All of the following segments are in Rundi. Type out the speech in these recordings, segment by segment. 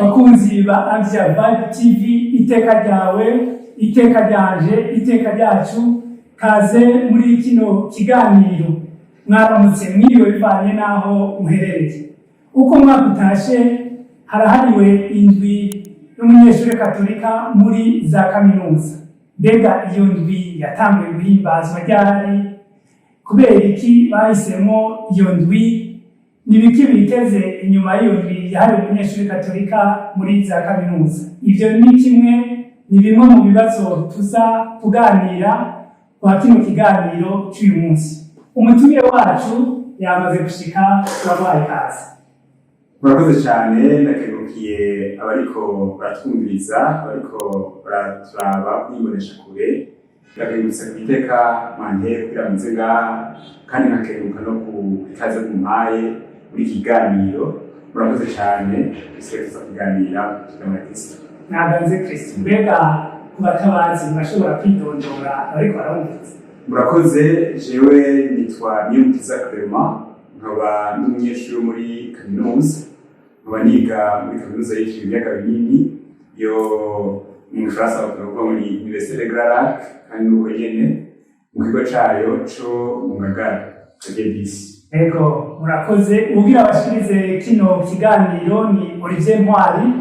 bakunzi ba Asia Vibe TV, iteka ryawe, iteka ryanje, iteka ryacu, kaze muri kino kiganiro. Mwaramutse mwiriwe bivanye naho muherereye. Uko mwakutashe harahariwe indwi y'umunyeshuri Katolika muri za kaminuza. Mbega iyo ndwi yatanguye guhimbazwa ryari? Kubera iki bahisemo iyo ndwi? Nibiki biteze inyuma y'iyo ndwi yahariwe umunyeshuri Katolika muri za kaminuza? Ivyo ni kimwe ni bimwe mu bibazo tuza kuganira kwa kino kiganiro cy'uyu munsi. Umutumire wacu yamaze gushika, turabaye kazi. Murakoze cyane, ndakegukiye abariko baratwumviriza, abariko baraturaba kwibonesha kure. Ndakegutse kwiteka mwantere kugira muze ngaha, kandi nkakeguka no ku ikaze kumpaye muri kiganiro. Murakoze cyane, tuza kuganira tugamira Kristo. Naganze Kristo. Mbega kubatabazi murashobora kwidondora ariko barumvise. Murakoze, jewe nitwa Niyumukiza Clement, nkaba n'umunyeshuri muri kaminuza. Nkaba niga muri kaminuza y'ibiyaga binini yo mu Bufaransa, bakavuga muri Université de Grand Lac, kandi nuko nyene mu kigo cayo co mu Ngagara KDC. Ego, murakoze. Ugira bashirize kino kiganiro ni Olivier Ntwari,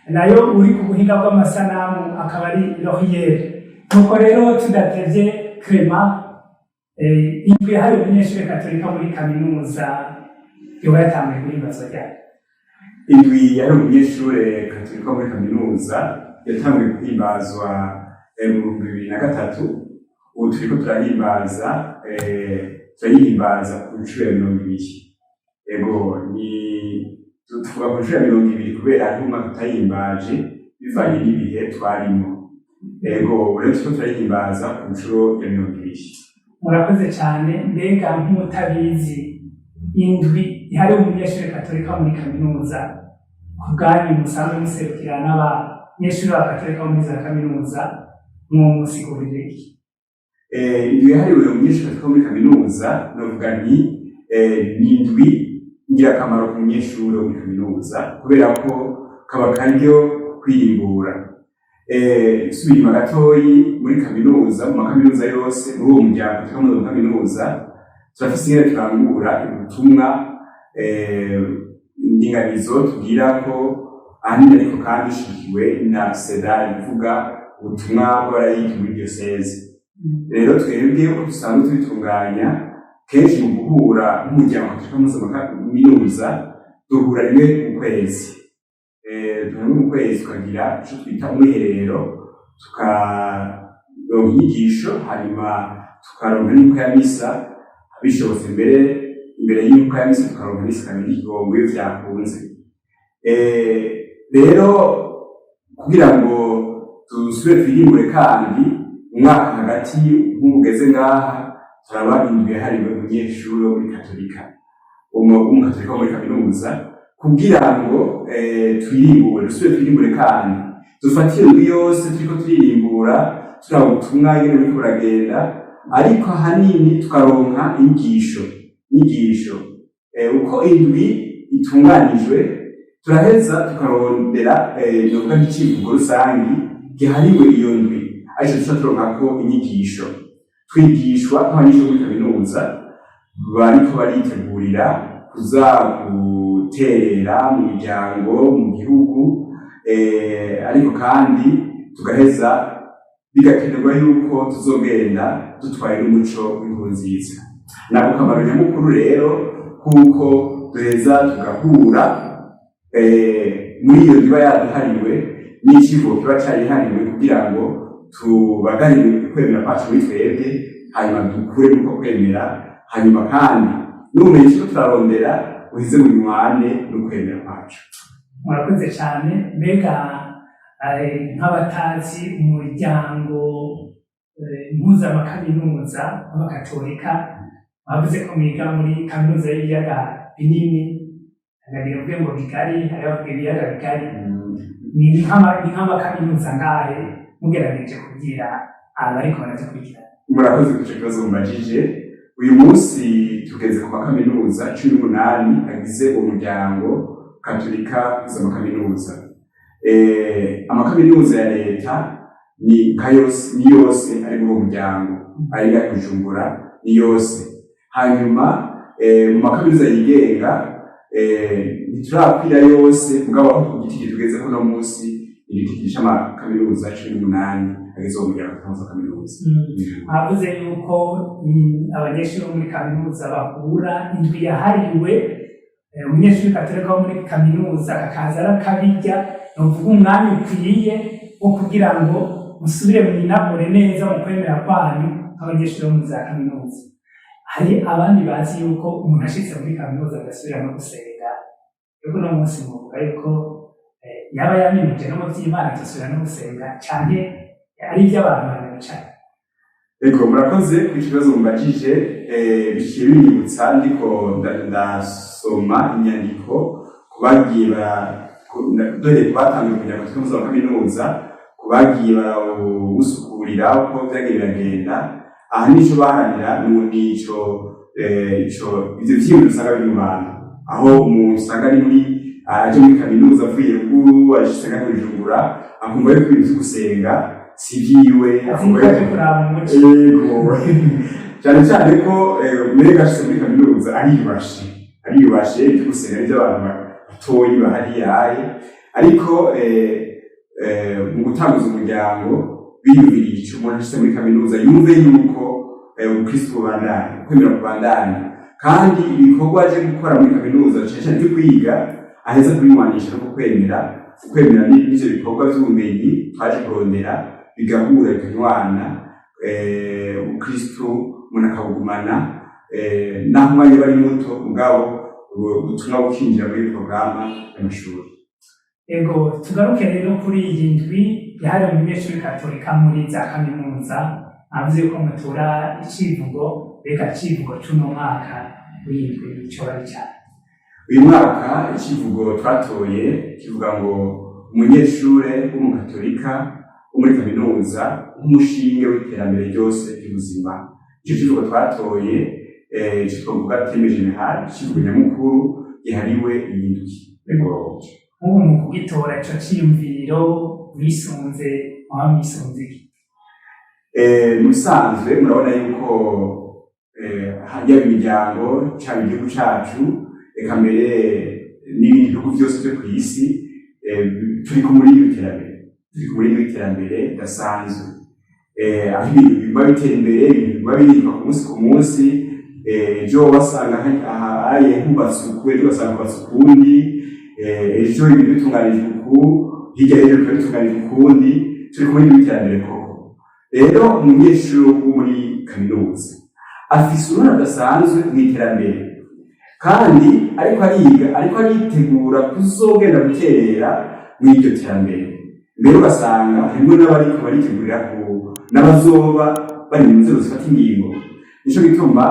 nayo uri ku buhinga bw'amasanamu akaba ari Laurier. Nuko rero tudatevye Clement, indwi yahariwe umunyeshuri Katolika muri kaminuza yoba yatanguye guhimbazwa ryari? Indwi yahariwe umunyeshuri Katolika muri kaminuza yatanguye guhimbazwa mu 2003. Ubu turiko turahimbaza ku nshuro ya 20. Ego, ni tuvuga ku nshuro ya 20 kubera hari umwaka tutahimbaje bivanye n'ibihe twarimo. Ego, rero turiko turahimbaza ku nshuro ya 20. Murakoze cyane. Mbega nk'umutabizi, indwi ihariwe umunyeshuri Katolika muri kaminuza, ku bwanyu musanzwe muserukira n'abanyeshuri ba Katolika muri za kaminuza, musigurire iki? Indwi yahariwe umunyeshuri Katolika muri kaminuza novuga nti ni indwi ngirakamaro ku munyeshuri wo muri kaminuza, kubera ko kaba karyo kwirimbura. Subira inyuma gatoyi, muri kaminuza, mu makaminuza yose, muri uwo muryango tukamuza mu kaminuza, turafise ingene turangura ubutumwa indinganizo tubwira ko ahanini ariko kandi ushigikiwe na SEDA, ivuga ubutumwa bw'abarayiki muri diyoseze. Rero twebwe uko dusanzwe tubitunganya, kenshi mu guhura nk'umuryango tukamuza mu kaminuza duhura rimwe mu kwezi. Mu kwezi tukagira icyo twita umwiherero, tukaronka inyigisho, hanyuma tukaronka n'imbuga ya misa, bishobotse imbere y'imbuga ya misa tukaronka n'isakame ry'ikigongo iyo vyakunze. Rero kugira ngo dusubire twirimbure, kandi umwaka hagati nk'ugeze ngaha turaba indwi yahariwe umunyeshuri wo muri Katolika, umukatolika wo muri kaminuza, kugira ngo twirimbure, dusubire twirimbure, kandi dufatire indwi yose turiko twirimbura, turaba ubutumwa nyene buriko buragenda, ariko ahanini tukaronka inyigisho. Uko indwi itunganijwe, turaheza tukarondera novuga nk'icivugo rusangi gihariwe iyo ndwi, arico duca turonkako inyigisho. Twigishwa nk'abanyeshuri muri kaminuza bariko baritegurira kuza guterera mu miryango, mu gihugu, ariko kandi tugaheza bigakenerwa yuko tuzogenda dutwaye n'umuco w'inkuru nziza. Nako kamaro nyamukuru rero, kuko duheza tugahura muri iyo ndiba yaduhariwe n'icivugo kiba carihariwe, kugira ngo tubagarire kwemera kwacu muri twebwe, hanyuma dukure nuko kwemera, hanyuma kandi n'ubumenyi turiko turarondera uhize mu nywane n'ukwemera kwacu. Murakoze cyane. Mbega nk'abatazi umuryango mpuzamakaminuza w'abakatolika, bavuze ko mwiga muri kaminuza y'ibiyaga binini, ndagira ngo bigari, hariho ibiyaga bigari, ni nk'amakaminuza ngahe mugerageje kubwira abariko baradukurikira? Murakoze ku kibazo mubajije. Uyu munsi tugeze ku makaminuza 18 agize umuryango Katolika z'amakaminuza. amakaminuza ya leta ni yose ari mu muryango ari ya Bujumbura ni yose. Hanyuma mu makaminuza yigenga ntiturakwira yose mugabo aho igiti tugeze ko no munsi igiti cy'amakaminuza 18 ageze mu muryango wa kaminuza. Avuze yuko abanyeshuri bo muri kaminuza bahura indwi yahariwe umunyeshuri katereka wo muri kaminuza akaza arakabirya novuga umwanya ukwiye wo kugira ngo musubire mwinagure neza mu kwemera kwanyu nk'abanyeshuri bo muri za kaminuza. Hari abandi bazi yuko umuntu ashitse muri kaminuza agasubira no gusenga, yuko no munsi muvuga yuko yaba yaminuje no mu vy'Imana agasubira no gusenga canke ari iby'abantu banabicara. Ego murakoze ku kibazo mubajije, biciye binyibutsa ndiko ndasoma inyandiko kubagiye dore kubatangiye kugira ngo tukamuza wa kaminuza kubagiye barawusukurira uko vyagiye biragenda. Aha nico baharanira nico ivyo vyiyumviro usanga biri mu bantu, aho umuntu usanga ari muri aje muri kaminuza avuye ruguru ashitse nka Bujumbura akumva yuko ibintu vyo gusenga si vyiwe, cyane cyane ko mbega ashitse muri kaminuza ariyubashe ivyo gusenga ivy'abantu batoyi bahariyaye, ariko mu gutanguza umuryango biyumviriye ico umuntu ashitse muri kaminuza yumve yuko ubukristo bubandanya, kwemera kubandanya, kandi ibikorwa aje gukora muri kaminuza cyane cyo kwiga aheza kubimwanisha no kwemera n'ivyo bikorwa vy'ubumenyi twaje kurondera bigahura bikanywana, ubukristo umuntu akabugumana naho umwanya bari muto mugabo ubutumwa bukinjira muri porogaramu y'amashuri. Ego tugaruke rero kuri iyi ndwi yahariwe umunyeshuri katolika muri za kaminuza. Avuze ko mutora icivugo, reka icivugo c'uno mwaka w'indwi ico bari cyane. Uyu mwaka icivugo twatoye kivuga ngo umunyeshure w'umukatolika wo muri kaminuza nk'umushinge w'iterambere ryose ry'ubuzima. Ico civugo twatoye ico twovuga theme general, icivugo nyamukuru gihariwe iyi ndwi. Nk'ubu mu kugitora ico ciyumviro mwisunze musanzwe murabona yuko hajya imiryango cyaba igihugu cacu eka mbere n'ibindi bihugu byose byo ku isi turi ku muri iterambere ridasanzwe, aho ibintu biguma bitera imbere, ibintu biguma bihinduka ku munsi ejo basanga ahaye hubatse uku, ejo basanga hubatse ukundi, ejo ibintu bitunganijwe uku, hirya y'ejo bikaba bitunganijwe ukundi, turi ku muri iterambere koko. Rero umunyeshuri wo muri kaminuza afise uruhare rudasanzwe mu iterambere, kandi ariko aritegura kuzogenda guterera muri iryo terambere. Mbere ugasanga harimo n'abariko baritegurira n'abazoba bari mu nzego zifata ingingo. Nico gituma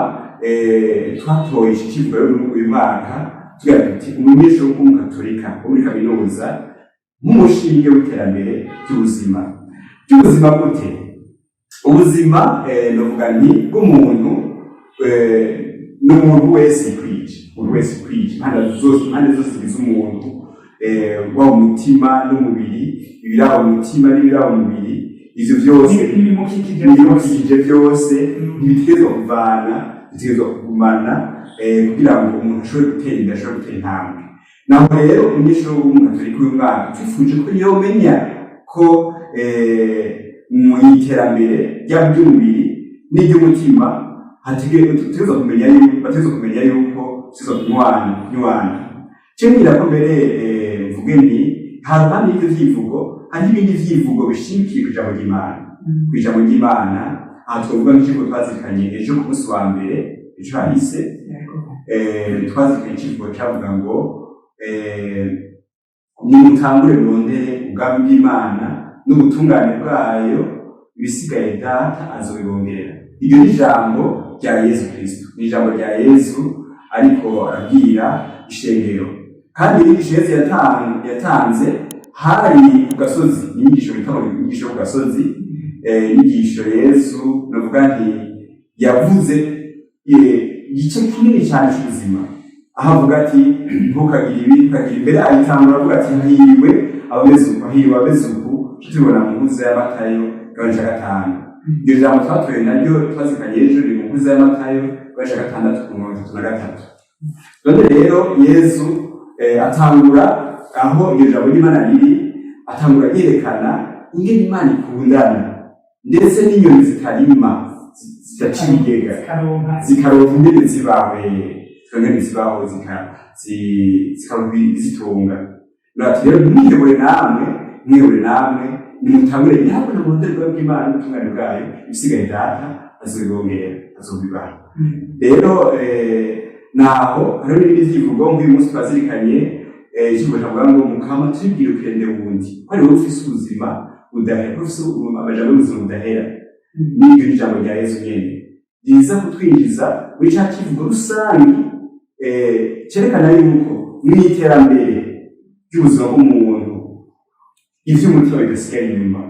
twatoye iki kivugo uyu mwaka tugira tuti umunyeshuri w'umukatolika wo muri kaminuza nk'umushinge w'iterambere ry'ubuzima. Gute? Ubuzima novuga nti bw'umuntu n'umuntu wese kwije impande zose zigize umuntu, wa umutima n'umubiri, ibiraba umutima n'ibiraba umubiri, ivyo byose n'ibimukikije byose ntibitegerezwa kuvana, bitegerezwa kugumana kugira ngo umuntu ashobore gutera imbere, ashobore gutera intambwe. Naho rero umunyeshuri w'umukatolika uyu mwaka twifuje ko yomenya ko mu iterambere ry'umubiri n'iry'umutima bategerezwa kumenya yuko tuza kunywana. Cemira ko mbere mvuge nti haruhande y'ivyo vyivugo hari ibindi vyivugo bishimikiye kw'ijambo ry'Imana. Aha twavuga nk'ikivugo twazirikanye ejo ku munsi wa mbere, ejo hahise twazirikanye ikivugo cavuga ngo nimutangure murondere ubwami bw'Imana n'ubutungane bwayo, ibisigaye data azobibongera. Iryo ni ijambo rya Yesu Kristo, ni ijambo rya Yesu ariko arabwira ishengero, kandi inyigisho Yesu yatanze hari ku gasozi, inyigisho bita inyigisho ku gasozi, inyigisho Yesu navuga nti yavuze igice kinini cyane cy'ubuzima, aho avuga ati ntukagire ibi, ntukagire imbere, ayitangura avuga ati hahiriwe abameze uko hiriwe abameze uku tubibona mu nkuza ya Matayo gace gatanu. Iryo jambo twatoye naryo twazikanye ejo ni mu nkuza ya Matayo gace gatandatu ku mirongo itatu na gatatu. None rero Yesu atangura aho iryo jambo ry'Imana riri, atangura yerekana ingene Imana ikundana ndetse n'inyoni zikarima zidacibigega zikaronka ingene zibaho zikaronka zitunga. Ati rero mwihebure namwe nimutangure nyabona mu budahemuka bw'Imana n'ubutungane bwayo, ibisigaye data azobibongera azobibaha. Rero naho hariho n'ibindi vyivugo nk'uyu munsi twazirikanye ikivugo cavuga ngo Mukama tubwire ukende wundi ko ari wowe ufise ubuzima budahera, ufise amajambo y'ubuzima budahera. N'iryo ni ijambo rya Yesu nyene riza kutwinjiza muri ca kivugo rusangi cerekana yuko mw'iterambere ry'ubuzima bw'umuntu ivy'umutima bidasigaye inyuma,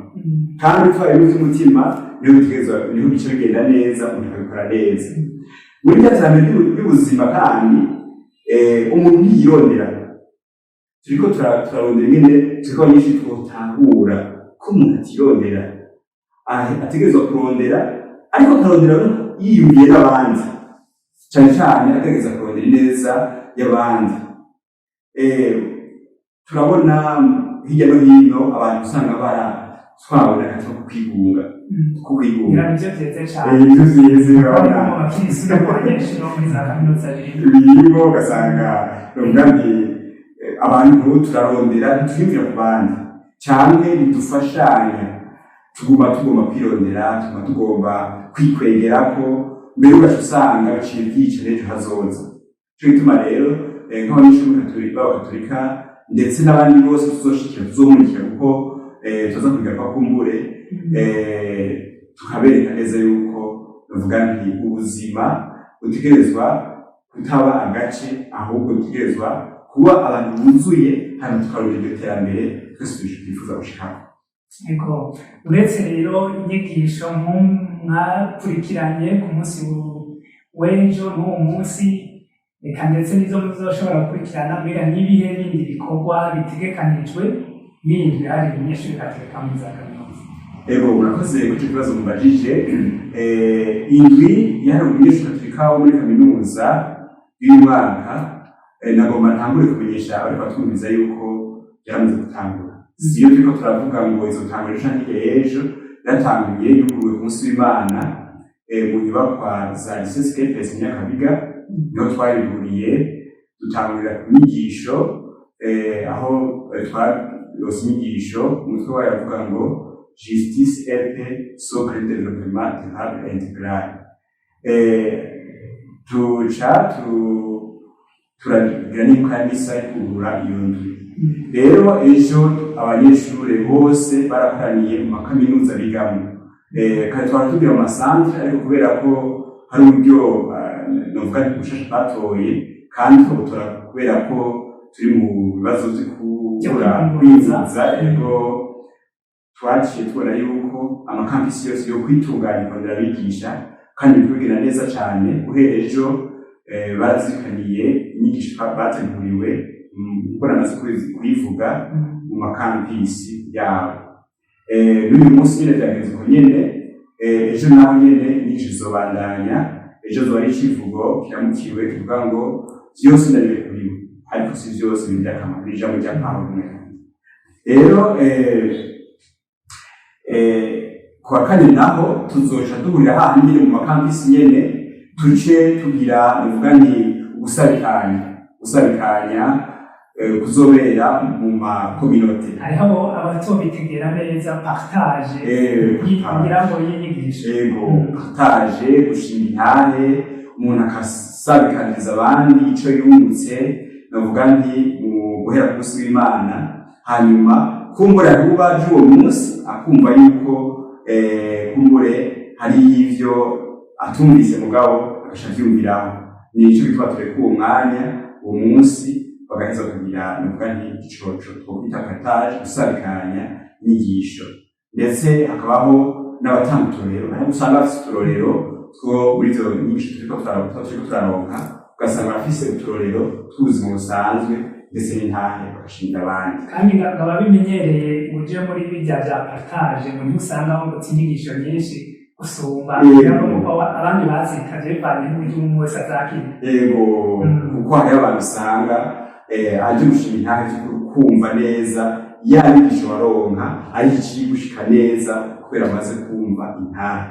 kandi utwaye ivy'umutima niho bica bigenda neza, umuntu akabikora neza. Muri rya terambere ry'ubuzima kandi umuntu ntiyirondera, turiko turarondera ingene turiko nyinshi twotahura ko umuntu atirondera, ategerezwa kurondera, ariko akarondera yiyumviye n'abandi, cane cane ategereza kurondera ineza y'abandi. Turabona hirya no hino abantu usanga baratwawe n'agato ko kwigunga. Ivyo vyeze birimo ugasanga n'umugambi abantu turarondera ntitwiyumvira ku bandi canke ntidufashanya, tugomba kwirondera, tugomba kwikwegerako, mbere ugaca usanga biciye byica n'ejo hazoza. Nico gituma rero nk'abanyeshuri b'Abakatolika ndetse n'abandi bose tuzoshikira tuzomurikira kuko tuza kugaruka kumbure tukabereka neza yuko bavuga nti ubuzima butegerezwa kutaba agace, ahubwo butegerezwa kuba abantu buzuye, hanyuma tukarondera iryo terambere twese twifuza gushikako. Ego, uretse rero inyigisho mwakurikiranye ku munsi w'ejo n'uwo munsi, reka ndetse n'izo muzoshobora gukurikirana, mbega n'ibihe bindi bikorwa bitegekanijwe bindi hari umunyeshuri Gatolika muri za kaminuza? Ego, murakoze ku kibazo mubajije. Indwi yari umunyeshuri Gatolika wo muri kaminuza y'uyu mwaka, nagomba ntangure kumenyesha abariko batwumviza yuko yaramaze gutangura. Iyo turiko turavuga ngo izotangura canke ejo, yatanguye yuguruwe ku munsi w'Imana mu nyubakwa za Lycée Kepes Nyakabiga, niho twayiguriye dutangurira ku nyigisho, aho twarose inyigisho umutwe wayo avuga ngo Justice et Paix, Socle de Développement Durable et Intégral. Turagira n'imbuga y'imisa y'ukugura iyo ndwi. Rero ejo abanyeshure bose barakoraniye mu makaminuza bigamwo, kandi twari tugira mu masantre, ariko kubera ko hari uburyo novuga nti bushasha batoye, kandi tukabutora kubera ko turi mu bibazo vy'ukubura kwinjiza, ego twaciye tubona yuko amakampisi yose yo kwitunganya kongera abigisha, kandi bikugenda neza cane. Guhera ejo barazikaniye inyigisho bateguriwe kuko namaze kuyivuga mu makampisi yabo. N'uyu munsi nyene vyagenze uko nyene, ejo naho nyene inyigisho zizobandanya. Ejo zoba ari icivugo kiramukiwe kivuga ngo vyose ndabirekuriwe, ariko si vyose birakamaro, ijambo rya Pawulo rimwe. Rero kuwa kane naho tuzoca duhurira hahandi nyene mu makampisi nyene, tuce tugira novuga nti gusabikanya kuzobera mu makominote. Hariho abatobitegera neza partage kugira ngo y'inyigisho. Ego, partage, gushinga intahe, umuntu akasabikaniriza abandi ico yungutse, novuga nti mu guhera ku munsi w'Imana, hanyuma kumbura ruba ry'uwo munsi akumva yuko kumbure hari ivyo atumvise mugabo agasha vyumviraho. Nico gituma tureka uwo mwanya, uwo munsi bagaheza kugira novuga nti igicoco twokwita partage, gusabikanya inyigisho. Ndetse hakabaho n'abatanga uturorero, naho usanga bafise uturorero two muri izo nyigisho turiko turaronka, ugasanga bafise uturorero tw'ubuzima busanzwe ndetse n'intahe bagashimira abandi. kandi ngaba bimenyereye uje muri bijya bya partage muri usanga ngo inyigisho nyinshi gusumba nuko abandi bazikaje bivanye n'uburyo umwe wese azakira. Yego, kuko hariho abantu usanga aje gushima intahe kumva neza yabigisha baronka ari ikigushika neza kubera amaze kumva intahe.